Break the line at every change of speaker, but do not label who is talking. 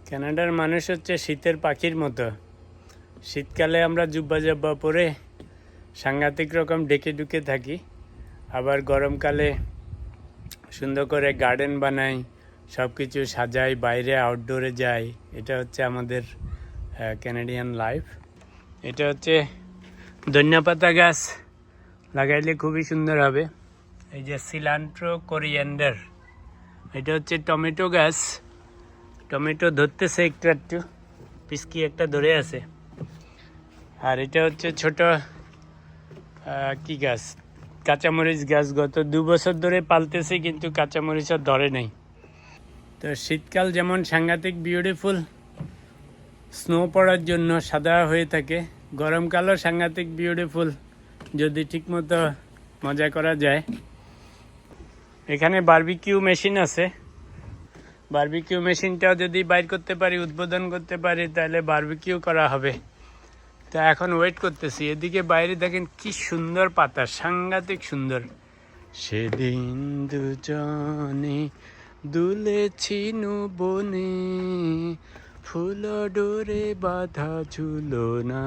কানাডার মানুষ হচ্ছে শীতের পাখির মতো। শীতকালে আমরা জুব্বা জাব্বা পরে সাংঘাতিক রকম ডেকে ডুকে থাকি, আবার গরমকালে সুন্দর করে গার্ডেন বানাই, সব কিছু সাজাই, বাইরে আউটডোরে যাই। এটা হচ্ছে আমাদের ক্যানাডিয়ান লাইফ। এটা হচ্ছে ধনিয়া পাতা গাছ, লাগাইলে খুবই সুন্দর হবে। এই যে সিলান্ট্রো, কোরিয়ান্ডার। এটা হচ্ছে টমেটো গাছ, টমেটো ধরতেছে একটু একটু, পিসকি একটা ধরে আছে। আর এটা হচ্ছে ছোট কি গাছ, কাঁচামরিচ গাছ। গত 2 বছর ধরে পালতেছি, কিন্তু কাঁচামরিচ আর ধরে নেই। তো শীতকাল যেমন সাংঘাতিক বিউটিফুল, স্নো পড়ার জন্য সাদা হয়ে থাকে, গরমকালও সাংঘাতিক বিউটিফুল যদি ঠিকমতো মজা করা যায়। এখানে বারবিকিউ মেশিন আছে, বারবিকিউ মেশিনটাও যদি বাইর করতে পারি, উদ্বোধন করতে পারি, তাহলে বারবিকিউ করা হবে। তা এখন ওয়েট করতেছি। এদিকে বাইরে দেখেন কি সুন্দর পাতা, সাংঘাতিক সুন্দর। সেদিন দুজনে দুলেছি বনে, ফুল ডোরে বাঁধা ঝুলনা।